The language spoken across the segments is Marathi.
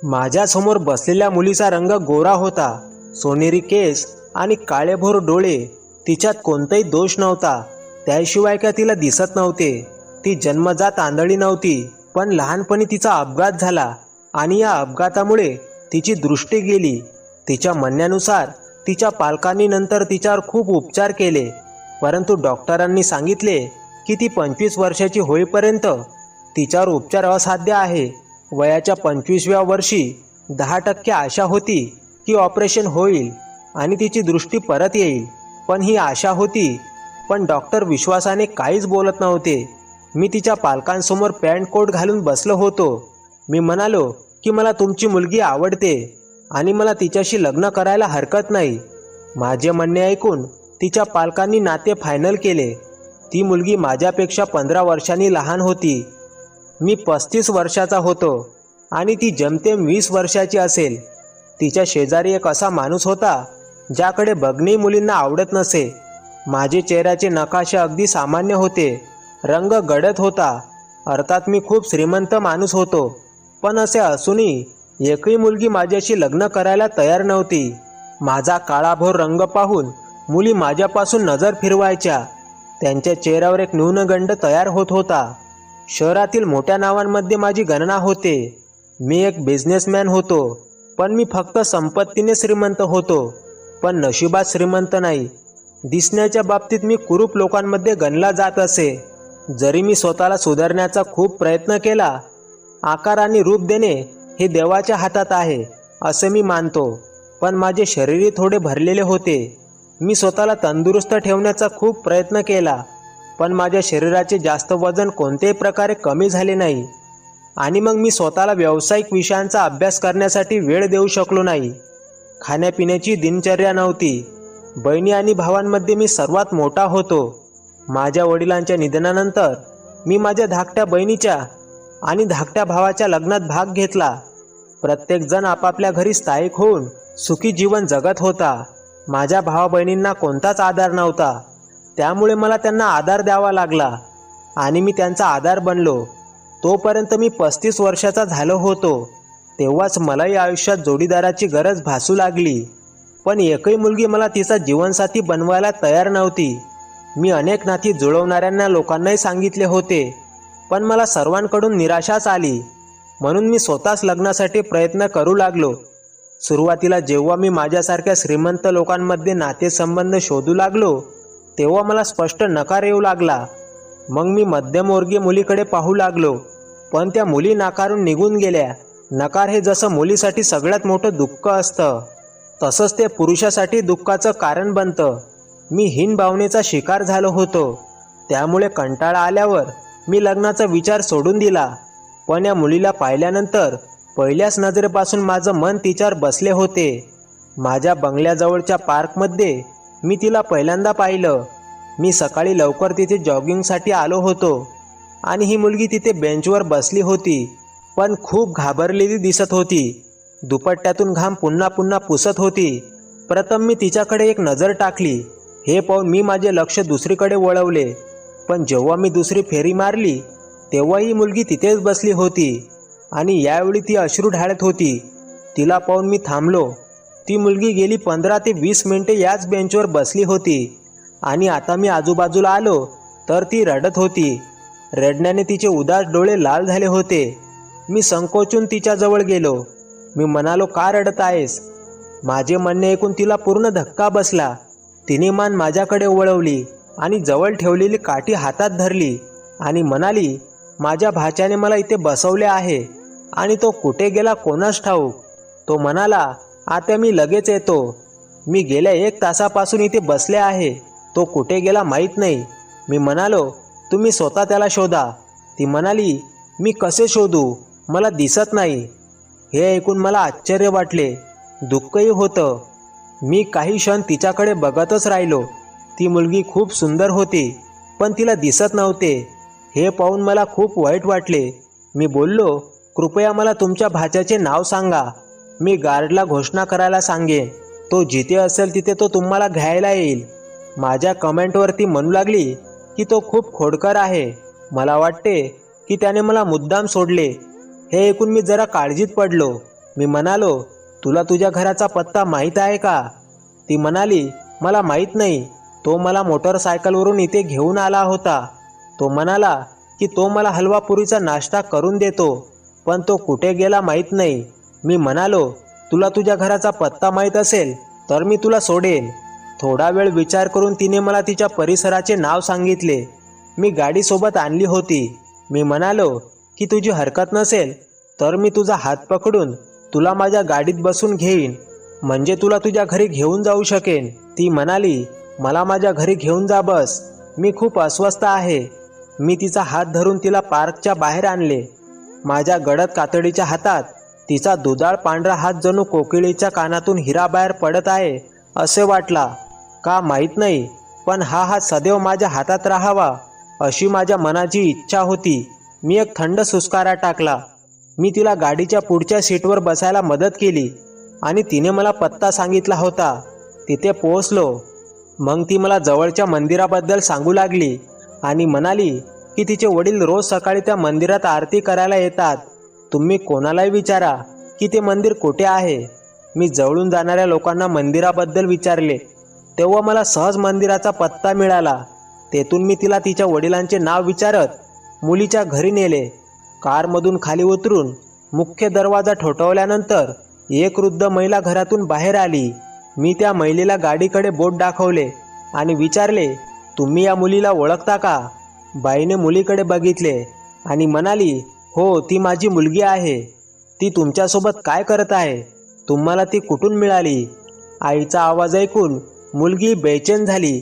माझ्यासमोर बसलेल्या मुलीचा रंग गोरा होता, सोनेरी केस आणि काळेभोर डोळे. तिच्यात कोणताही दोष नव्हता. त्याशिवाय काय तिला दिसत नव्हते. ती जन्मजात आंधळी नव्हती, पण लहानपणी तिचा अपघात झाला आणि या अपघातामुळे तिची दृष्टी गेली. तिच्या म्हणण्यानुसार तिच्या पालकांनी नंतर तिच्यावर खूप उपचार केले, परंतु डॉक्टरांनी सांगितले की ती 25 वर्षाची होईपर्यंत तिच्यावर उपचार असाध्य आहे. वयाच्या 25व्या वर्षी 10% आशा होती की ऑपरेशन होईल आणि तिची दृष्टी परत येईल. पण ही आशा होती, पण डॉक्टर विश्वासाने काहीच बोलत नव्हते. मी तिच्या पालकांसमोर पॅन्ट कोट घालून बसलो होतो. मी म्हणालो की मला तुमची मुलगी आवडते आणि मला तिच्याशी लग्न करायला हरकत नाही. माझे म्हणणे ऐकून तिच्या पालकांनी नाते फायनल केले. ती मुलगी माझ्यापेक्षा 15 वर्षांनी लहान होती. मी 35 वर्षाचा होतो आणि ती जेमतेम 20 वर्षाची असेल. तिच्या शेजारी एक असा माणूस होता ज्याकडे बघणे मुलींना आवडत नसे. माझे चेहऱ्याचे नकाशे अगदी सामान्य होते. रंग गडद होता. अर्थात मी खूप श्रीमंत माणूस होतो. पण असे असूनही एकही मुलगी माझ्याशी लग्न करायला तयार नव्हती. माझा काळाभोर रंग पाहून मुली माझ्यापासून नजर फिरवायच्या. त्यांच्या चेहऱ्यावर एक न्यूनगंड तयार होत होता. शहरातील मोठ्या नावांमध्ये माझी गणना होते. मी एक बिझनेसमॅन होतो, पण मी फक्त संपत्तीने श्रीमंत होतो, पण नशिबात श्रीमंत नाही. दिसण्याच्या बाबतीत मी कुरूप लोकांमध्ये गणला जात असे. जरी मी स्वतःला सुधारण्याचा खूप प्रयत्न केला, आकार आणि रूप देणे हे देवाच्या हातात आहे असे मी मानतो. पण माझे शरीरही थोडे भरलेले होते. मी स्वतःला तंदुरुस्त ठेवण्याचा खूप प्रयत्न केला, पण माझ्या शरीराचे जास्त वजन कोणत्याही प्रकारे कमी झाले नाही. आणि मग मी स्वतःला व्यावसायिक विषयांचा अभ्यास करण्यासाठी वेळ देऊ शकलो नाही. खाण्यापिण्याची दिनचर्या नव्हती. बहिणी आणि भावांमध्ये मी सर्वात मोठा होतो. माझ्या वडिलांच्या निधनानंतर मी माझ्या धाकट्या बहिणीच्या आणि धाकट्या भावाच्या लग्नात भाग घेतला. प्रत्येकजण आपापल्या घरी स्थायिक होऊन सुखी जीवन जगत होता. माझ्या भावा बहिणींना कोणताच आधार नव्हता, त्यामुळे मला त्यांना आधार द्यावा लागला आणि मी त्यांचा आधार बनलो. तोपर्यंत मी 35 वर्षाचा झालो होतो. तेव्हाच मलाही आयुष्यात जोडीदाराची गरज भासू लागली. पण एकही मुलगी मला तिचा जीवनसाथी बनवायला तयार नव्हती. मी अनेक नाती जुळवणाऱ्यांना लोकांनाही सांगितले होते, पण मला सर्वांकडून निराशाच आली. म्हणून मी स्वतःच लग्नासाठी प्रयत्न करू लागलो. सुरुवातीला जेव्हा मी माझ्यासारख्या श्रीमंत लोकांमध्ये नातेसंबंध शोधू लागलो, तेव्हा मला स्पष्ट नकार येऊ लागला. मग मी मध्यमवर्गीय मुलीकडे पाहू लागलो, पण त्या मुली नाकारून निघून गेल्या. नकार हे जसं मुलीसाठी सगळ्यात मोठं दुःख असतं, तसंच ते पुरुषासाठी दुःखाचं कारण बनतं. मी हीन भावनेचा शिकार झालो होतो. त्यामुळे कंटाळा आल्यावर मी लग्नाचा विचार सोडून दिला. पण या मुलीला पाहिल्यानंतर पहिल्याच नजरेपासून माझं मन तिच्यावर बसले होते. माझ्या बंगल्याजवळच्या पार्कमध्ये मी तिला पहिल्यांदा पाहिलं. मी सकाळी लवकर तिथे जॉगिंगसाठी आलो होतो आणि ही मुलगी तिथे बेंचवर बसली होती, पण खूप घाबरलेली दिसत होती. दुपट्ट्यातून घाम पुन्हा पुन्हा पुसत होती. प्रथम मी तिच्याकडे एक नजर टाकली. हे पाहून मी माझे लक्ष दुसरीकडे वळवले. पण जेव्हा मी दुसरी फेरी मारली, तेव्हा ही मुलगी तिथेच बसली होती आणि यावेळी ती अश्रू ढाळत होती. तिला पाहून मी थांबलो. ती मुलगी गेली 15 ते 20 मिनिटे याच बेंचवर बसली होती आणि आता मी आजूबाजूला आलो तर ती रडत होती. रडण्याने तिचे उदास डोळे लाल झाले होते. मी संकोचून तिच्याजवळ गेलो. मी म्हणालो, का रडत आहेस? माझे म्हणणे ऐकून तिला पूर्ण धक्का बसला. तिने मान माझ्याकडे वळवली आणि जवळ ठेवलेली काठी हातात धरली आणि म्हणाली, माझ्या भाच्याने मला इथे बसवले आहे आणि तो कुठे गेला कोणास ठाऊक. तो म्हणाला, आता मी लगेच येतो. मी गेल्या 1 तासापासून इथे बसले आहे. तो कुठे गेला माहीत नाही. मी म्हणालो, तुम्ही स्वतः त्याला शोधा. ती म्हणाली, मी कसे शोधू? मला दिसत नाही. हे ऐकून मला आश्चर्य वाटले, दुःखही होतं. मी काही क्षण तिच्याकडे बघतच राहिलो. ती मुलगी खूप सुंदर होती, पण तिला दिसत नव्हते. हे पाहून मला खूप वाईट वाटले. मी बोललो, कृपया मला तुमच्या भाच्याचे नाव सांगा. मी गार्डला घोषणा करायला सांगेन. तो जिथे असेल तिथे तो तुम्हाला घ्यायला येईल. माझ्या कमेंटवरती म्हणू लागली की तो खूप खोडकर आहे. मला वाटते की त्याने मला मुद्दाम सोडले. हे ऐकून मी जरा काळजीत पडलो. मी म्हणालो, तुला तुझ्या घराचा पत्ता माहीत आहे का? ती म्हणाली, मला माहीत नाही. तो मला मोटरसायकलवरून इथे घेऊन आला होता. तो म्हणाला की तो मला हलवा पुरीचा नाश्ता करून देतो, पण तो कुठे गेला माहीत नाही. मी म्हणालो, तुला तुझ्या घराचा पत्ता माहीत असेल तर मी तुला सोडेन. थोडा वेळ विचार करून तिने मला तिच्या परिसराचे नाव सांगितले. मी गाडी सोबत आणली होती. मी म्हणालो की तुझी हरकत नसेल तर मी तुझा हात पकडून तुला माझ्या गाडीत बसून घेईन, म्हणजे तुला तुझ्या घरी घेऊन जाऊ शकेन. ती म्हणाली, मला माझ्या घरी घेऊन जा बस, मी खूप अस्वस्थ आहे. मी तिचा हात धरून तिला पार्कच्या बाहेर आणले. माझ्या गडद कातडीच्या हातात तिचा दुधाळ पांढरा हात जणू कोकिळीच्या कानातून हिरा बाहेर पडत आहे असे वाटला. का माहीत नाही, पण हा हात सदैव माझ्या हातात राहावा अशी माझ्या मनाची इच्छा होती. मी एक थंड सुस्कारा टाकला. मी तिला गाडीच्या पुढच्या सीटवर बसायला मदत केली आणि तिने मला पत्ता सांगितला होता. तिथे पोहोचलो. मग ती मला जवळच्या मंदिराबद्दल सांगू लागली आणि म्हणाली की तिचे वडील रोज सकाळी त्या मंदिरात आरती करायला येतात. तुम्ही कोणालाही विचारा की ते मंदिर कुठे आहे. मी जवळून जाणाऱ्या लोकांना मंदिराबद्दल विचारले, तेव्हा मला सहज मंदिराचा पत्ता मिळाला. तेथून मी तिला तिच्या वडिलांचे नाव विचारत मुलीच्या घरी नेले. कारमधून खाली उतरून मुख्य दरवाजा ठोठावल्यानंतर एक वृद्ध महिला घरातून बाहेर आली. मी त्या महिलेला गाडीकडे बोट दाखवले आणि विचारले, तुम्ही या मुलीला ओळखता का? बाईने मुलीकडे बघितले आणि म्हणाली, हो, ती माझी मुलगी आहे. ती तुमच्यासोबत काय करत आहे? तुम्हाला ती कुठून मिळाली? आईचा आवाज ऐकून मुलगी बेचैन झाली.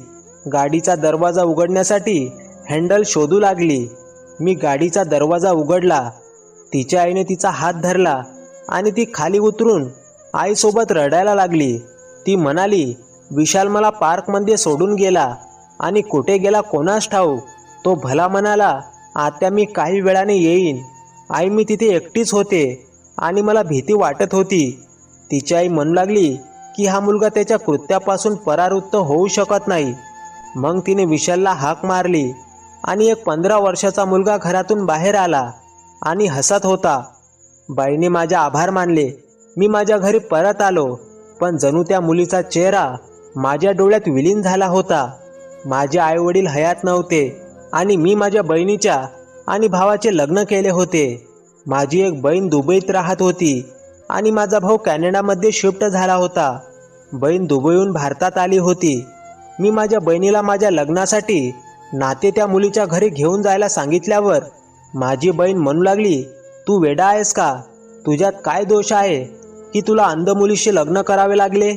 गाडीचा दरवाजा उघडण्यासाठी हँडल शोधू लागली. मी गाडीचा दरवाजा उघडला. तिच्या आईने तिचा हात धरला आणि ती खाली उतरून आईसोबत रडायला लागली. ती म्हणाली, विशाल मला पार्कमध्ये सोडून गेला आणि कुठे गेला कोणास ठाऊक. तो भला म्हणाला, आत्या मी काही वेळाने येईन. आई, मी तिथे एकटीच होते आणि मला भीती वाटत होती. तिची आई म्हणू लागली की हा मुलगा त्याच्या कृत्यापासून परावृत्त होऊ शकत नाही. मग तिने विशालला हाक मारली आणि एक 15 वर्षाचा मुलगा घरातून बाहेर आला आणि हसत होता. बाईने माझे आभार मानले. मी माझ्या घरी परत आलो, पण जणू त्या मुलीचा चेहरा माझ्या डोळ्यात विलीन झाला होता. माझे आईवडील हयात नव्हते आणि मी माझ्या बहिणीच्या आणि भावाचे लग्न केले होते. माझी एक बहीण दुबईत राहत होती आणि माझा भाऊ कॅनडामध्ये शिफ्ट झाला होता. बहीण दुबईहून भारतात आली होती. मी माझ्या बहिणीला माझ्या लग्नासाठी नाते त्या मुलीच्या घरी घेऊन जायला सांगितल्यावर माझी बहीण म्हणू लागली, तू वेडा आहेस का? तुझ्यात काय दोष आहे की तुला अंध मुलीशी लग्न करावे लागले?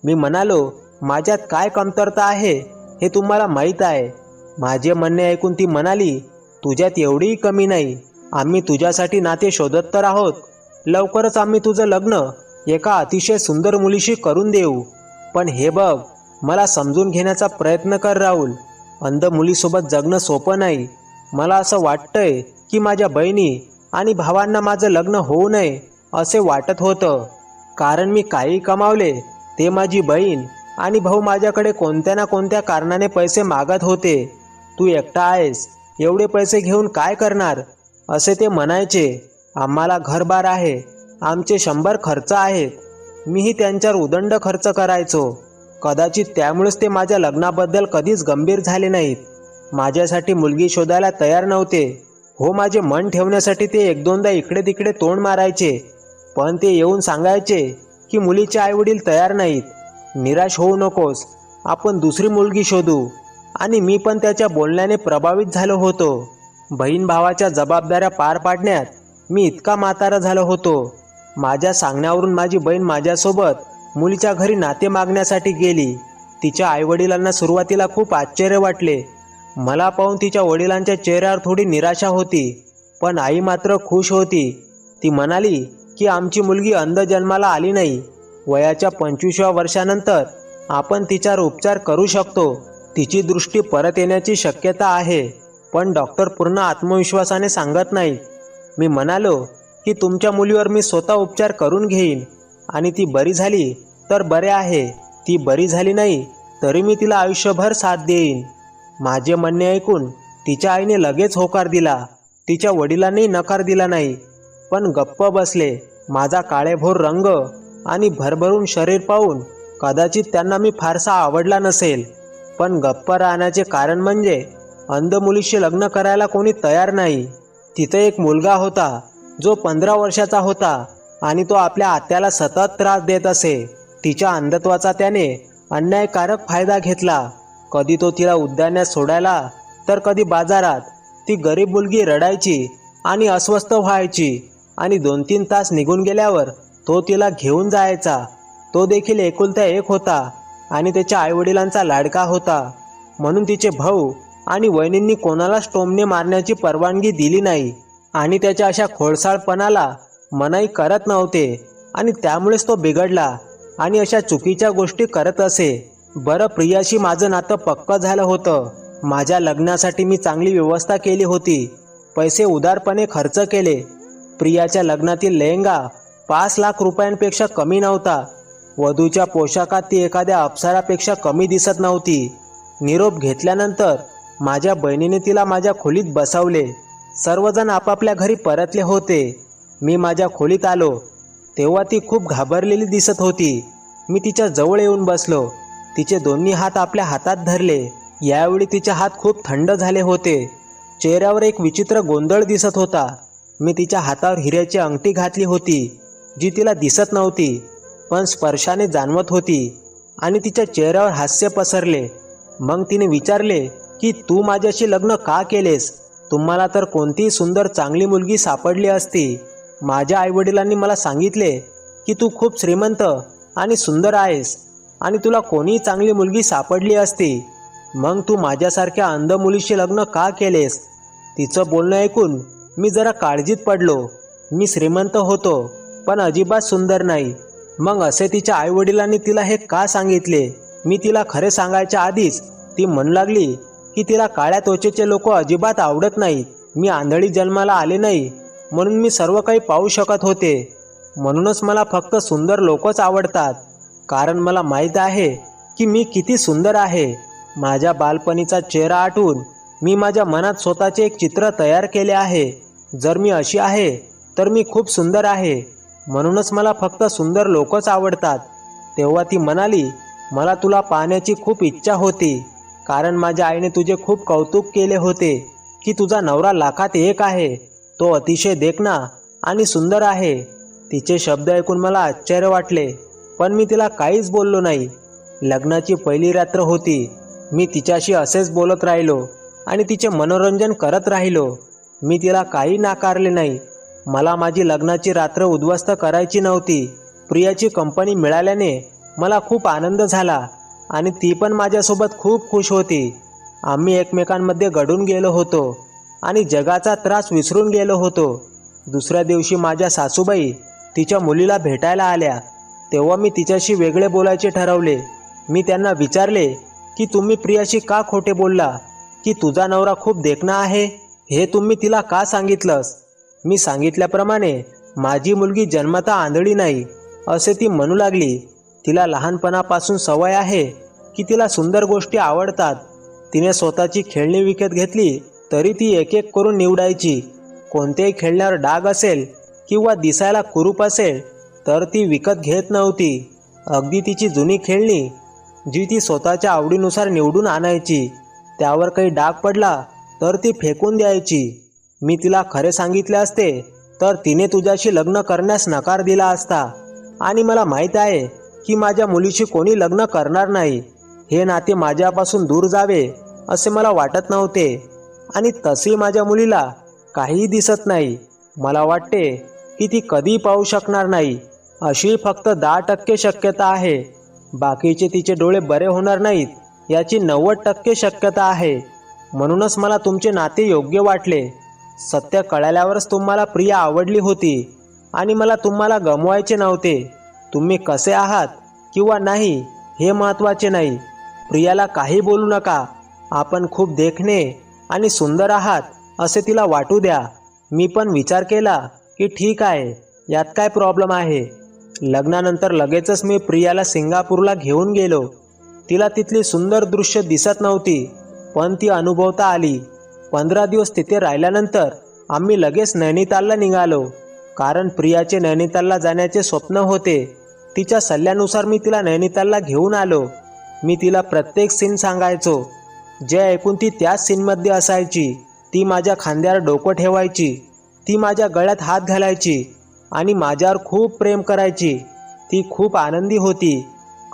मी म्हणालो, माझ्यात काय कमतरता आहे हे तुम्हाला माहीत आहे. माझे म्हणणे ऐकून ती म्हणाली, तुझ्यात एवढीही कमी नाही. आम्ही तुझ्यासाठी नाते शोधत तर आहोत. लवकरच आम्ही तुझं लग्न एका अतिशय सुंदर मुलीशी करून देऊ. पण हे बघ, मला समजून घेण्याचा प्रयत्न कर राहुल. अंध मुलीसोबत जगणं सोपं नाही. मला असं वाटतंय की माझ्या बहिणी आणि भावांना माझं लग्न होऊ नये असे वाटत होतं. कारण मी काही कमावले ते माझी बहीण आणि भाऊ माझ्याकडे कोणत्या ना कोणत्या कारणाने पैसे मागत होते. तू एकटा आहेस, एवढे पैसे घेऊन काय करणार असे ते म्हणायचे. आम्हाला घरबार आहे, आमचे 100 खर्च आहेत. मीही त्यांच्यावर उदंड खर्च करायचो. कदाचित त्यामुळेच ते माझ्या लग्नाबद्दल कधीच गंभीर झाले नाहीत. माझ्यासाठी मुलगी शोधायला तयार नव्हते. हो, माझे मन ठेवण्यासाठी ते 1-2दा इकडे तिकडे तोंड मारायचे, पण ते येऊन सांगायचे की मुलीचे आईवडील तयार नाहीत. निराश होऊ नकोस, आपण दुसरी मुलगी शोधू. आणि मी पण त्याच्या बोलण्याने प्रभावित झालो होतो. बहीण भावाच्या जबाबदाऱ्या पार पाडण्यात मी इतका म्हातारा झालो होतो. माझ्या सांगण्यावरून माझी बहीण माझ्यासोबत मुलीच्या घरी नाते मागण्यासाठी गेली. तिच्या आईवडिलांना सुरुवातीला खूप आश्चर्य वाटले. मला पाहून तिच्या वडिलांच्या चेहऱ्यावर थोडी निराशा होती, पण आई मात्र खुश होती. ती म्हणाली की आमची मुलगी अंध जन्माला आली नाही. वयाच्या 25व्या वर्षानंतर आपण तिच्यावर उपचार करू शकतो. तिची दृष्टी परत येण्याची शक्यता आहे, पण डॉक्टर पूर्ण आत्मविश्वासाने सांगत नाहीत. मी म्हणालो की तुमच्या मुलीवर मी स्वतः उपचार करून घेईन आणि ती बरी झाली तर बरे आहे. ती बरी झाली नाही तरी मी तिला आयुष्यभर साथ देईन. माझे म्हणणे ऐकून तिच्या आईने लगेच होकार दिला. तिच्या वडिलांनी नकार दिला नाही, पण गप्प बसले. माझा काळेभोर रंग आणि भरभरून शरीर पाहून कदाचित त्यांना मी फारसा आवडला नसेल, पण गप्प राहण्याचे कारण म्हणजे अंध मुलीशी लग्न करायला कोणी तयार नाही. तिथे एक मुलगा होता जो 15 वर्षाचा होता आणि तो आपल्या आत्याला सतत त्रास देत असे. तिच्या अंधत्वाचा त्याने अन्यायकारक फायदा घेतला. कधी तो तिला उद्यानात सोडायला तर कधी बाजारात. ती गरीब मुलगी रडायची आणि अस्वस्थ व्हायची आणि 2-3 तास निघून गेल्यावर तो तिला घेऊन जायचा. तो देखील एकुलता एक होता आणि त्याच्या आईवडिलांचा लाडका होता, म्हणून तिचे भाऊ आणि वहिनींनी कोणालाच टोमणे मारण्याची परवानगी दिली नाही आणि त्याच्या अशा खोडसाळपणाला मनाई करत नव्हते आणि त्यामुळेच तो बिघडला आणि अशा चुकीच्या गोष्टी करत असे. बरं, प्रियाशी माझं नातं पक्क झालं होतं. माझ्या लग्नासाठी मी चांगली व्यवस्था केली होती. पैसे उदारपणे खर्च केले. प्रियाच्या लग्नातील लेहंगा 5 लाख रुपयांपेक्षा कमी नव्हता. वधूच्या पोशाखात ती एखाद्या अप्सरापेक्षा कमी दिसत नव्हती. निरोप घेतल्यानंतर माझ्या बहिणीने तिला माझ्या खोलीत बसवले. सर्वजण आपापल्या घरी परतले होते. मी माझ्या खोलीत आलो तेव्हा ती खूप घाबरलेली दिसत होती. मी तिच्या जवळ येऊन बसलो. तिचे दोन्ही हात आपल्या हातात धरले. यावेळी तिचे हात खूप थंड झाले होते. चेहऱ्यावर एक विचित्र गोंधळ दिसत होता. मी तिच्या हातावर हिऱ्याची अंगठी घातली होती जी तिला दिसत नव्हती पण स्पर्शाने जाणवत होती आणि तिच्या चेहऱ्यावर हास्य पसरले. मग तिने विचारले की तू माझ्याशी लग्न का केलेस? तुम्हाला तर कोणतीही सुंदर चांगली मुलगी सापडली असती. माझ्या आईवडिलांनी मला सांगितले की तू खूप श्रीमंत आणि सुंदर आहेस आणि तुला कोणीही चांगली मुलगी सापडली असती. मग तू माझ्यासारख्या अंध मुलीशी लग्न का केलेस? तिचं बोलणं ऐकून मी जरा काळजीत पडलो. मी श्रीमंत होतो पण अजिबात सुंदर नाही. मग असे तिच्या आईवडिलांनी तिला हे का सांगितले? मी तिला खरे सांगायच्या आधीच ती म्हणू लागली की तिला काळ्या त्वचेचे लोक अजिबात आवडत नाहीत. मी आंधळी जन्माला आले नाही म्हणून मी सर्व काही पाहू शकत होते. म्हणूनच मला फक्त सुंदर लोकच आवडतात, कारण मला माहीत आहे की मी किती सुंदर आहे. माझ्या बालपणीचा चेहरा आठवून मी माझ्या मनात स्वतःचे एक चित्र तयार केले आहे. जर मी अशी आहे तर मी खूप सुंदर आहे, म्हणूनच मला फक्त सुंदर लोकच आवडतात. तेव्हा ती म्हणाली, मला तुला पाहण्याची खूप इच्छा होती, कारण माझ्या आईने तुझे खूप कौतुक केले होते की तुझा नवरा लाखात एक आहे. तो अतिशय देखणा आणि सुंदर आहे. तिचे शब्द ऐकून मला आश्चर्य वाटले, पण मी तिला काहीच बोललो नाही. लग्नाची पहिली रात्र होती. मी तिच्याशी असेच बोलत राहिलो आणि तिचे मनोरंजन करत राहिलो. मी तिला काही नाकारले नाही. मला माझी लग्नाची रात्र उद्ध्वस्त करायची नव्हती. प्रियाची कंपनी मिळाल्याने मला खूप आनंद झाला आणि ती पण माझ्यासोबत खूप खुश होती. आम्ही एकमेकांमध्ये गढून गेलो होतो आणि जगाचा त्रास विसरून गेलो होतो. दुसऱ्या दिवशी माझ्या सासूबाई तिच्या मुलीला भेटायला आल्या. तेव्हा मी तिच्याशी वेगळे बोलायचे ठरवले. मी त्यांना विचारले की तुम्ही प्रियाशी का खोटे बोलला की तुझा नवरा खूप देखणा आहे? हे तुम्ही तिला का सांगितलंस? मी सांगितल्याप्रमाणे माझी मुलगी जन्मतः आंधळी नाही असे ती म्हणू लागली. तिला लहानपणापासून सवय आहे की तिला सुंदर गोष्टी आवडतात. तिने स्वतःची खेळणी विकत घेतली तरी ती एक एक करून निवडायची. कोणत्याही खेळण्यावर डाग असेल किंवा दिसायला कुरूप असेल तर ती विकत घेत नव्हती. अगदी तिची जुनी खेळणी जी ती स्वतःच्या आवडीनुसार निवडून आणायची, त्यावर काही डाग पडला तर ती फेकून द्यायची. मी तिला खरे सांगितले असते तर तिने तुझ्याशी लग्न करण्यास नकार दिला असता आणि मला माहीत आहे की माझ्या मुलीशी कोणी लग्न करणार नाही. हे नाते माझ्यापासून दूर जावे असे मला वाटत नव्हते आणि तशी माझ्या मुलीला काहीही दिसत नाही. मला वाटते की ती कधी पाहू शकणार नाही. अशी फक्त 10% शक्यता आहे. बाकीचे तिचे डोळे बरे होणार नाहीत याची 90% शक्यता आहे. म्हणूनच मला तुमचे नाते योग्य वाटले. सत्य कळाल्यावरच तुम्हाला प्रिया आवडली होती आणि मला तुम्हाला गमवायचे नव्हते. तुम्ही कसे आहात किंवा नाही हे महत्त्वाचे नाही. प्रियाला काही बोलू नका. आपण खूप देखणे आणि सुंदर आहात असे तिला वाटू द्या. मी पण विचार केला की ठीक आहे, यात काय प्रॉब्लेम आहे. लग्नानंतर लगेचच मी प्रियाला सिंगापूरला घेऊन गेलो. तिला तिथली सुंदर दृश्य दिसत नव्हती पण ती अनुभवता आली. 15 दिवस तिथे राहिल्यानंतर आम्ही लगेच नैनितालला निघालो, कारण प्रियाचे नैनितालला जाण्याचे स्वप्न होते. तिच्या सल्ल्यानुसार मी तिला नैनितालला घेऊन आलो. मी तिला प्रत्येक सीन सांगायचो. जे ऐकून ती त्याच सीनमध्ये असायची. ती माझ्या खांद्यावर डोकं ठेवायची. ती माझ्या गळ्यात हात घालायची आणि माझ्यावर खूप प्रेम करायची. ती खूप आनंदी होती.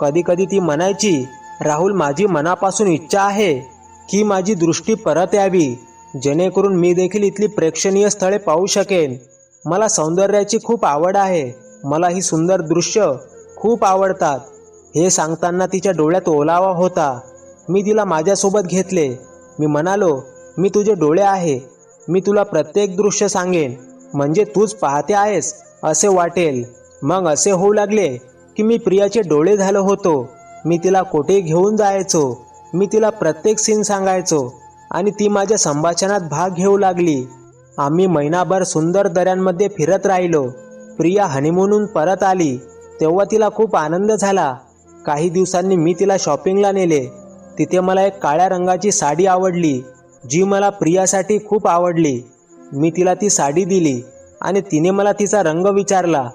कधी कधी ती म्हणायची, राहुल, माझी मनापासून इच्छा आहे की माझी दृष्टी परत यावी, जेणेकरून मी देखील इथली प्रेक्षणीय स्थळे पाहू शकेन. मला सौंदर्याची खूप आवड आहे. मला ही सुंदर दृश्य खूप आवडतात. हे सांगताना तिच्या डोळ्यात ओलावा होता. मी तिला माझ्यासोबत घेतले. मी म्हणालो, मी तुझे डोळे आहे. मी तुला प्रत्येक दृश्य सांगेन, म्हणजे तूच पाहते आहेस असे वाटेल. मग असे होऊ लागले की मी प्रियाचे डोळे झालो होतो. मी तिला कोठे घेऊन जायचो. मी तिला प्रत्येक सीन सांगायचो आणि ती माझ्या संभाषणात भाग घेऊ लागली. आम्ही महिनाभर सुंदर दऱ्यांमध्ये फिरत राहिलो. प्रिया हनीमूनहून परत आली तेव्हा तिला खूप आनंद झाला. काही दिवसांनी मी तिला शॉपिंगला नेले. तिथे मला एक काळ्या रंगाची साडी आवडली, जी मला प्रियासाठी खूप आवडली. मी तिला ती साडी दिली आणि तिने मला तिचा रंग विचारला.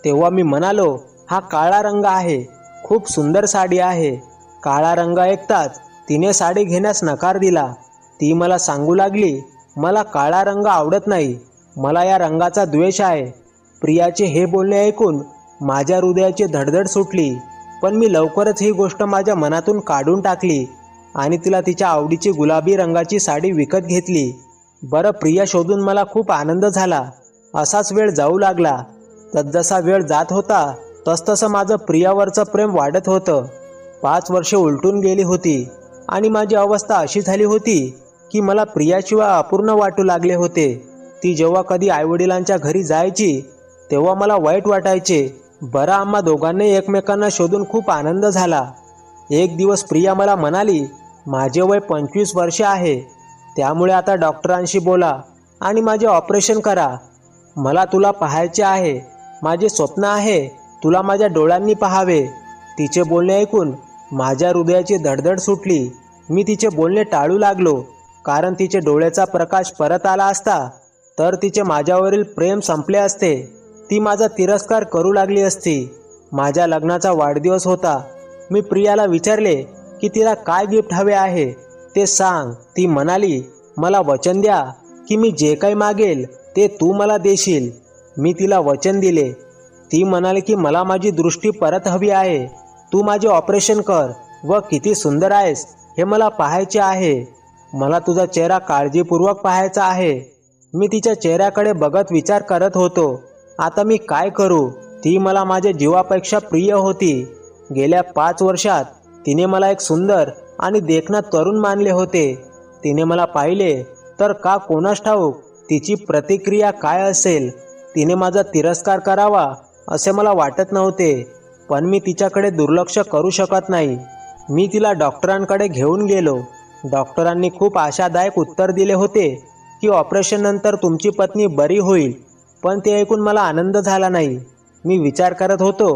तेव्हा मी म्हणालो, हा काळा रंग आहे. खूप सुंदर साडी आहे. काळा रंग ऐकताच तिने साडी घेण्यास नकार दिला. ती मला सांगू लागली, मला काळा रंग आवडत नाही. मला या रंगाचा द्वेष आहे. प्रियाचे हे बोलणे ऐकून माझ्या हृदयाची धडधड सुटली. पण मी लवकरच ही गोष्ट माझ्या मनातून काढून टाकली आणि तिला तिच्या आवडीची गुलाबी रंगाची साडी विकत घेतली. बरं, प्रिया शोधून मला खूप आनंद झाला. असाच वेळ जाऊ लागला. जसा वेळ जात होता तसतसं माझं प्रियावरचं प्रेम वाढत होतं. 5 वर्षे उलटून गेली होती आणि माझी अवस्था अशी झाली होती की मला प्रियाशिवाय अपूर्ण वाटू लागले होते. ती जेव्हा कधी आईवडिलांच्या घरी जायची तेव्हा मला वाईट वाटायचे. बरं, आम्हा दोघांनाही एकमेकांना शोधून खूप आनंद झाला. एक दिवस प्रिया मला म्हणाली, माझे वय 25 वर्षे आहे. त्यामुळे आता डॉक्टरांशी बोला आणि माझे ऑपरेशन करा. मला तुला पाहायचे आहे. माझे स्वप्न आहे तुला माझ्या डोळ्यांनी पाहावे. तिचे बोलणे ऐकून माझ्या हृदयाची धडधड सुटली. मी तिचे बोलणे टाळू लागलो, कारण तिचे डोळ्याचा प्रकाश परत आला असता तर तिचे माझ्यावरील प्रेम संपले असते. ती माझा तिरस्कार करू लागली असती. माझ्या लग्नाचा वाढदिवस होता. मी प्रियाला विचारले की तिला काय गिफ्ट हवे आहे ते सांग. ती म्हणाली, मला वचन द्या की मी जे काही मागेल ते तू मला देशील. मी तिला वचन दिले. ती म्हणाली की मला माझी दृष्टी परत हवी आहे. तू माझे ऑपरेशन कर व किती सुंदर आहेस हे मला पाहायचे आहे. मला तुझा चेहरा काळजीपूर्वक पाहायचा आहे. मी तिच्या चेहऱ्याकडे बघत विचार करत होतो, आता मी काय करू. ती मला माझ्या जीवापेक्षा प्रिय होती. गेल्या 5 वर्षात तिने मला एक सुंदर आणि देखणा तरुण मानले होते. तिने मला पाहिले तर का कोणास ठाऊक तिची प्रतिक्रिया काय असेल. तिने माझा तिरस्कार करावा असे मला वाटत नव्हते, पण मी तिच्याकडे दुर्लक्ष करू शकत नाही. मी तिला डॉक्टरांकडे घेऊन गेलो. डॉक्टरांनी खूप आशादायक उत्तर दिले होते की ऑपरेशननंतर तुमची पत्नी बरी होईल. पण ते ऐकून मला आनंद झाला नाही. मी विचार करत होतो,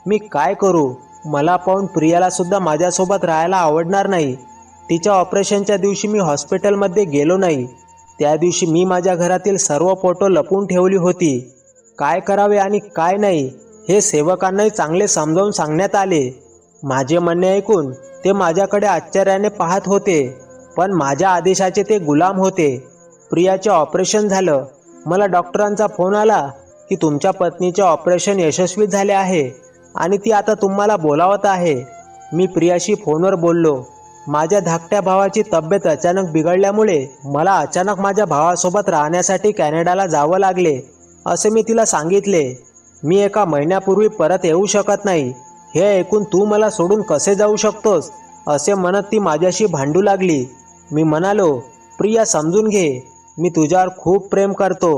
मी काय करू. मला पाहून प्रियाला सुद्धा माझ्यासोबत राहायला आवडणार नाही. तिच्या ऑपरेशनच्या दिवशी मी हॉस्पिटलमध्ये गेलो नाही. त्या दिवशी मी माझ्या घरातील सर्व फोटो लपवून ठेवली होती. काय करावे आणि काय नाही हे सेवकांनाही चांगले समजावून सांगण्यात आले. माझे म्हणणे ऐकून ते माझ्याकडे आश्चर्याने पाहत होते, पण माझ्या आदेशाचे ते गुलाम होते. प्रियाचे ऑपरेशन झालं. मला डॉक्टरांचा फोन आला की तुमच्या पत्नीचे ऑपरेशन यशस्वी झाले आहे आणि ती आता तुम्हाला बोलावत आहे. मी प्रियाशी फोनवर बोललो. माझ्या धाकट्या भावाची तब्येत अचानक बिघडल्यामुळे मला अचानक माझ्या भावासोबत राहण्यासाठी कॅनडाला जावं लागले असे मी तिला सांगितले. मी एका महिन्यापूर्वी परत येऊ शकत नाही. हे ऐकून तू मला सोडून कसे जाऊ शकतोस असे म्हणत ती माझ्याशी भांडू लागली. मी म्हणालो, प्रिया, समजून घे. मी तुझ्यावर खूप प्रेम करतो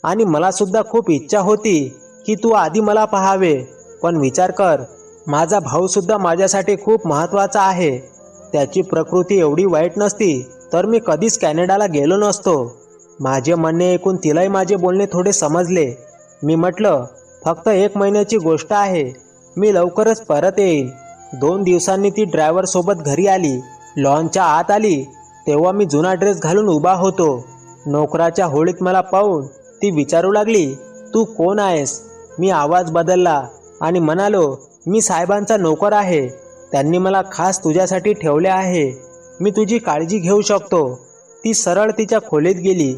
आणि मला सुद्धा खूप इच्छा होती की तू आधी मला पाहावे. पण विचार कर, माझा भाऊ सुद्धा माझ्यासाठी खूप महत्त्वाचा आहे. त्याची प्रकृती एवढी वाईट नसती तर मी कधीच कॅनडाला गेलो नसतो. माझे म्हणणे ऐकून तिलाही माझे बोलणे थोडे समजले. मी म्हटलं, फक्त 1 महिन्याची गोष्ट आहे. मी लवकरच परत येईल. 2 दिवसांनी ती ड्रायव्हर सोबत घरी आली. लॉनच्या आत आली तेव्हा मी जुना ड्रेस घालून उभा होतो. नोकराच्या होळीत मला पाहून ती विचारू लागली, तू कोण आहेस? मी आवाज बदलला आणि म्हणालो, मी साहेबांचा नोकर आहे. त्यांनी मला खास तुझ्यासाठी ठेवले आहे. मी तुझी काळजी घेऊ शकतो. ती सरळ तिच्या खोलीत गेली.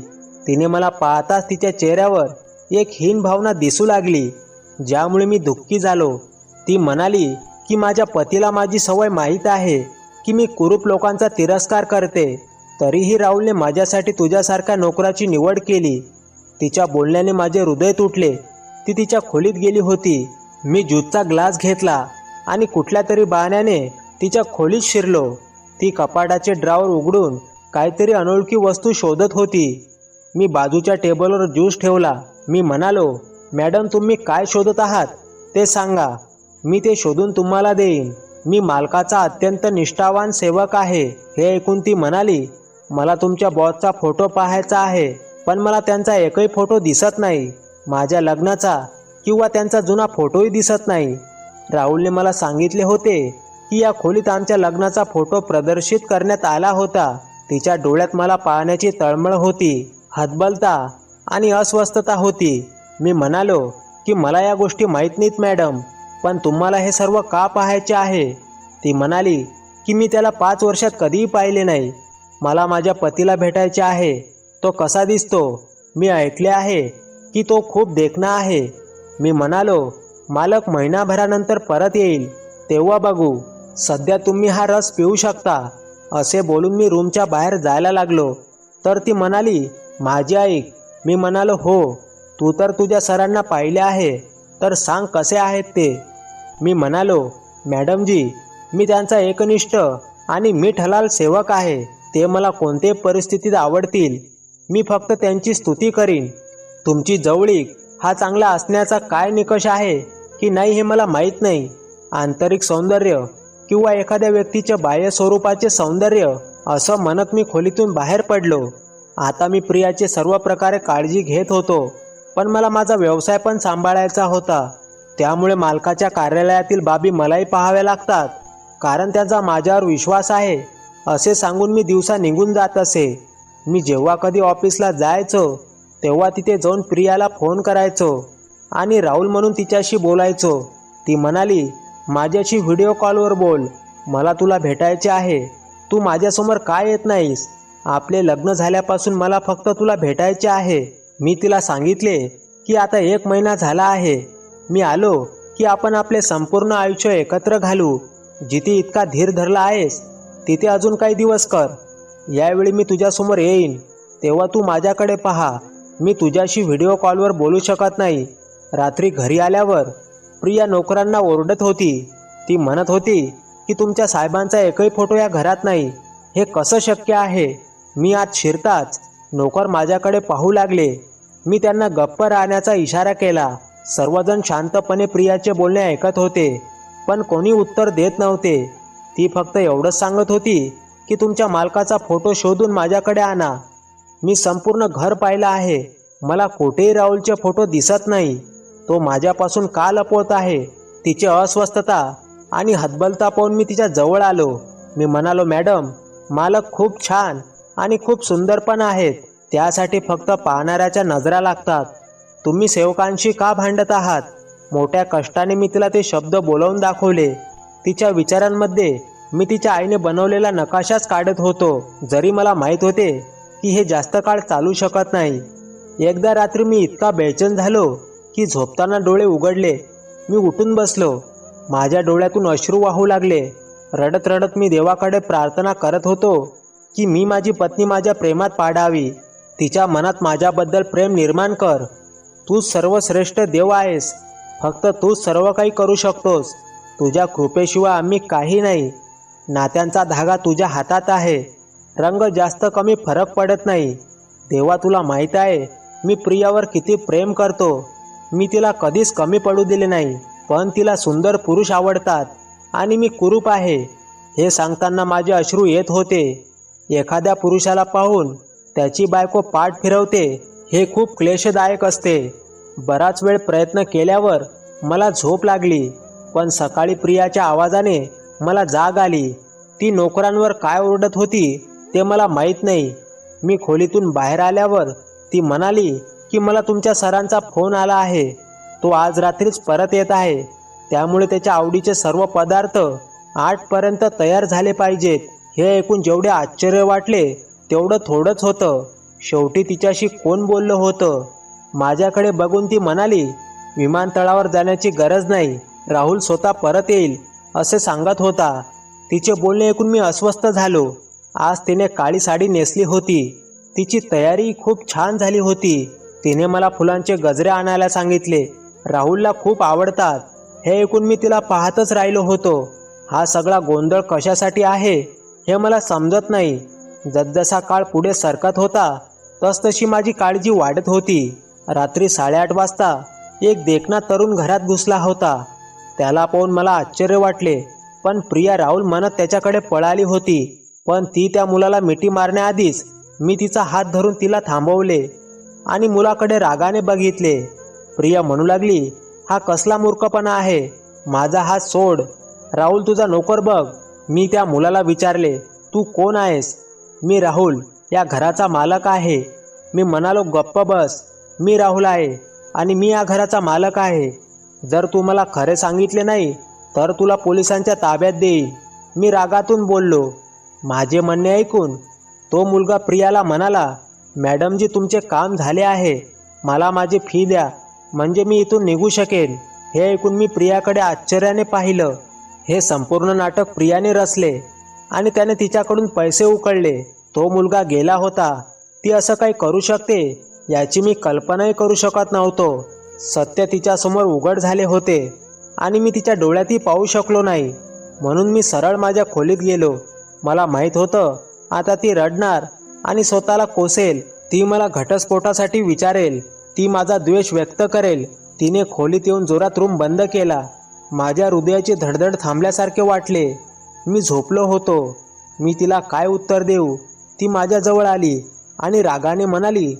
तिने मला पाहताच तिच्या चेहऱ्यावर एक हीन भावना दिसू लागली, ज्यामुळे मी दुःखी झालो. ती म्हणाली की माझ्या पतीला माझी सवय माहीत आहे की मी कुरूप लोकांचा तिरस्कार करते. तरीही राहुलने माझ्यासाठी तुझ्यासारख्या नोकराची निवड केली. तिच्या बोलण्याने माझे हृदय तुटले. ती तिच्या खोलीत गेली होती. मी ज्यूसचा ग्लास घेतला आणि कुठल्या तरी बहाण्याने तिच्या खोलीत शिरलो. ती कपाटाचे ड्रॉवर उघडून काहीतरी अनोळखी वस्तू शोधत होती. मी बाजूच्या टेबलवर ज्यूस ठेवला. मी म्हणालो, मॅडम तुम्ही काय शोधत आहात ते सांगा. मी ते शोधून तुम्हाला देईन. मी मालकाचा अत्यंत निष्ठावान सेवक आहे. हे ऐकून ती म्हणाली, मला तुमच्या बॉसचा फोटो पाहायचा आहे, पण मला त्यांचा एकही फोटो दिसत नाही. माझ्या लग्नाचा किंवा त्यांचा जुना फोटोही दिसत नाही. राहुलने मला सांगितले होते की या खोलीत आमच्या लग्नाचा फोटो प्रदर्शित करण्यात आला होता. तिच्या डोळ्यात मला पाहण्याची तळमळ होती, हतबलता आणि अस्वस्थता होती. मी म्हणालो की मला या गोष्टी माहीत नाहीत मॅडम, पण तुम्हाला हे सर्व का पाहायचे आहे? ती म्हणाली की मी त्याला 5 वर्षात कधीही पाहिले नाही. मला माझ्या पतीला भेटायचे आहे. तो कसा दिसतो? मी ऐकले आहे की तो खूप देखणा आहे. मी म्हणालो, मालक महिनाभरानंतर परत येईल, तेव्हा बघू. सध्या तुम्ही हा रस पिऊ शकता. असे बोलून मी रूमच्या बाहेर जायला लागलो. तर ती म्हणाली, माझी ऐक. मी म्हणालो, हो. तू तर तुझ्या सरांना पाहिले आहे, तर सांग कसे आहेत ते. मी म्हणालो, मॅडमजी, मी त्यांचा एकनिष्ठ आणि मीठहलाल सेवक आहे. ते मला कोणत्याही परिस्थितीत आवडतील. मी फक्त त्यांची स्तुती करीन. तुमची जवळीक हा चांगला असण्याचा काय निकष आहे की नाही हे मला माहीत नाही. आंतरिक सौंदर्य किंवा एखाद्या व्यक्तीच्या बाह्य स्वरूपाचे सौंदर्य, असं म्हणत मी खोलीतून बाहेर पडलो. आता मी प्रियाचे सर्व प्रकारे काळजी घेत होतो, पण मला माझा व्यवसाय पण सांभाळायचा होता. त्यामुळे मालकाच्या कार्यालयातील बाबी मलाही पाहाव्या लागतात, कारण त्याचा माझ्यावर विश्वास आहे, असे सांगून मी दिवसा निघून जात असे. मी जेव्हा कधी ऑफिसला जायचो तेव्हा तिथे जाऊन प्रियाला फोन करायचो आणि राहुल म्हणून तिच्याशी बोलायचो. ती म्हणाली, माझ्याशी व्हिडिओ कॉलवर बोल. मला तुला भेटायचे आहे. तू माझ्यासमोर काय येत नाहीस? आपले लग्न झाल्यापासून मला फक्त तुला भेटायचे आहे. मी तिला सांगितले की आता 1 महिना झाला आहे. मी आलो की आपण आपले संपूर्ण आयुष्य एकत्र घालू. जिथे इतका धीर धरला आहेस तिथे अजून काही दिवस कर. यावेळी मी तुझ्यासमोर येईन तेव्हा तू माझ्याकडे पहा. मी तुझ्याशी व्हिडिओ कॉलवर बोलू शकत नाही. रात्री घरी आल्यावर प्रिया नोकरांना ओरडत होती. ती म्हणत होती की तुमच्या साहेबांचा एकही फोटो या घरात नाही. हे कसं शक्य आहे? मी आत शिरताच नोकर माझ्याकडे पाहू लागले. मी त्यांना गप्प राहण्याचा इशारा केला. सर्वजण शांतपणे प्रियाचे बोलणे ऐकत होते, पण कोणी उत्तर देत नव्हते. ती फक्त एवढंच सांगत होती की तुमच्या मालकाचा फोटो शोधून माझ्याकडे आणा. मी संपूर्ण घर पाहिलं आहे. मला कुठेही राहुलचे फोटो दिसत नाही. तो माझ्यापासून का लपवत आहे? तिची अस्वस्थता आणि हतबलता पाहून मी तिच्या जवळ आलो. मी म्हणालो, मॅडम, मालक खूप छान आणि खूप सुंदर पण आहेत. त्यासाठी फक्त पाहणाऱ्याच्या नजरा लागतात. तुम्ही सेवकांशी का भांडत आहात? मोठ्या कष्टाने मी तिला ते शब्द बोलवून दाखवले. तिच्या विचारांमध्ये मी तिच्या आईने बनवलेला नकाशाच काढत होतो, जरी मला माहीत होते की हे जास्त काळ चालू शकत नाही. एकदा रात्री मी इतका बेचैन झालो की झोपताना डोळे उघडले. मी उठून बसलो. माझ्या डोळ्यातून अश्रू वाहू लागले. रडत रडत मी देवाकडे प्रार्थना करत होतो की मी माझी पत्नी माझ्या प्रेमात पाडावी. तिच्या मनात माझ्याबद्दल प्रेम निर्माण कर. तूच सर्वश्रेष्ठ देव आहेस. फक्त तूच सर्व काही करू शकतोस. तुझ्या कृपेशिवाय आम्ही काही नाही. नात्यांचा धागा तुझ्या हातात आहे. रंग जास्त कमी फरक पडत नाही. देवा, तुला माहीत आहे मी प्रियावर किती प्रेम करतो. मी तिला कधीच कमी पडू दिले नाही, पण तिला सुंदर पुरुष आवडतात आणि मी कुरूप आहे. हे सांगताना माझे अश्रू येत होते. एखाद्या पुरुषाला पाहून त्याची बायको पाठ फिरवते हे खूप क्लेशदायक असते. बराच वेळ प्रयत्न केल्यावर मला झोप लागली, पण सकाळी प्रियाच्या आवाजाने मला जाग आली. ती नोकरांवर काय ओरडत होती ते मला माहीत नाही. मी खोलीतून बाहेर आल्यावर ती म्हणाली, की मला तुमच्या सरांचा फोन आला आहे, तो आज रात्रीच परत येत आहे, त्यामुळे त्याच्या आवडीचे सर्व पदार्थ 8 पर्यंत तयार झाले पाहिजेत. हे ऐकून जेवढे आश्चर्य वाटले तेवढं थोडंच होतं. शेवटी तिच्याशी कोण बोललं होतं. माझ्याकडे बघून ती म्हणाली, विमानतळावर जाण्याची गरज नाही, राहुल स्वतः परत येईल असे सांगत होता. तिचे बोलणे ऐकून मी अस्वस्थ झालो. आज तिने काळी साडी नेसली होती. तिची तयारी खूप छान झाली होती. तिने मला फुलांचे गजरे आणायला सांगितले. राहुलला खूप आवडतात. हे ऐकून मी तिला पाहतच राहिलो होतो. हा सगळा गोंधळ कशासाठी आहे हे मला समजत नाही. जसजसा काळ पुढे सरकत होता तसतशी माझी काळजी वाढत होती. रात्री 8:30 वाजता एक देखणा तरुण घरात घुसला होता. त्याला पाहून मला आश्चर्य वाटले, पण प्रिया राहुल म्हणत त्याच्याकडे पळाली होती. पण ती त्या मुलाला मिठी मारण्याआधीच मी तिचा हात धरून तिला थांबवले आणि मुलाकडे रागाने बघितले. प्रिया म्हणू लागली, हा कसला मूर्खपणा आहे, माझा हात सोड. राहुल तुझा नोकर बघ. मी त्या मुलाला विचारले, तू कोण आहेस? मी राहुल, या घराचा मालक आहे. मी म्हणालो, गप्प बस, मी राहुल आहे आणि मी या घराचा मालक आहे. जर तू मला खरे सांगितले नाही तर तुला पोलिसांच्या ताब्यात देईल. मी रागातून बोललो. माझे म्हणणे ऐकून तो मुलगा प्रियाला म्हणाला, मॅडमजी तुमचे काम झाले आहे, मला माझी फी द्या म्हणजे मी इथून निघू शकेन. हे ऐकून मी प्रियाकडे आश्चर्याने पाहिलं. हे संपूर्ण नाटक प्रियाने रचले आणि त्याने तिच्याकडून पैसे उकळले. तो मुलगा गेला होता. ती असं काही करू शकते याची मी कल्पनाही करू शकत नव्हतो. सत्य तिच्यासमोर उघड झाले होते आणि मी तिच्या डोळ्यातही पाहू शकलो नाही. म्हणून मी सरळ माझ्या खोलीत गेलो. मला माहीत होतं आता ती रडणार आणि स्वतःला कोसेल. ती मला घटस्फोटासाठी विचारेल. ती माझा द्वेष व्यक्त करेल. तिने खोलीत येऊन जोरात रूम बंद केला. माझ्या हृदयाची धडधड थांबल्यासारखे वाटले. मी झोपलो होतो. मी तिला काय उत्तर देऊ? ती माझ्याजवळ आली आणि रागाने म्हणाली,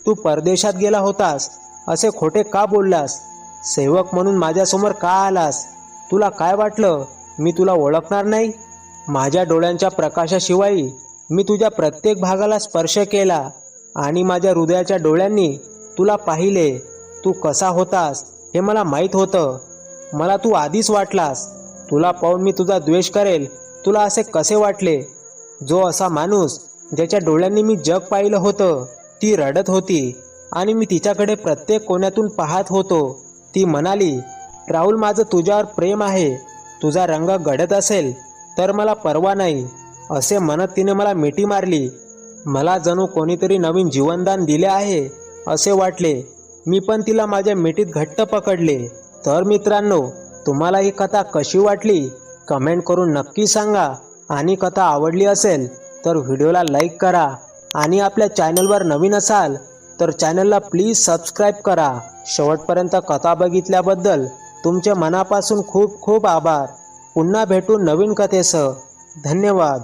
तू परदेशात गेला होतास, असे खोटे का बोललास? सेवक म्हणून माझ्यासमोर का आलास? तुला काय वाटलं मी तुला ओळखणार नाही? माझ्या डोळ्यांच्या प्रकाशाशिवाय मी तुझ्या प्रत्येक भागाला स्पर्श केला आणि माझ्या हृदयाच्या डोळ्यांनी तुला पाहिले. तू कसा होतास हे मला माहीत होतं. मला तू आधीच वाटलास. तुला पाहून मी तुझा द्वेष करेल. तुला असे कसे वाटले? जो असा माणूस ज्याच्या डोळ्यांनी मी जग पाहिलं होतं. ती रडत होती आणि मी तिच्याकडे प्रत्येक कोण्यातून पाहत होतो. ती म्हणाली, राहुल माझं तुझ्यावर प्रेम आहे. तुझा रंग गडद असेल तर मला पर्वा नाही. असे म्हणत तिने मला मिठी मारली. मला जणू कोणीतरी नवीन जीवनदान दिले आहे असे वाटले. मी पण तिला माझ्या मिठीत घट्ट पकडले. तर मित्रांनो, तुम्हाला ही कथा कशी वाटली कमेंट करून नक्की सांगा. आणि कथा आवडली असेल तर व्हिडिओला लाईक करा आणि आपल्या चॅनलवर नवीन असाल तर चॅनलला प्लीज सबस्क्राईब करा. शेवटपर्यंत कथा बघितल्याबद्दल तुमचे मनापासून खूप खूप आभार. पुन्हा भेटू नवीन कथेसह. धन्यवाद.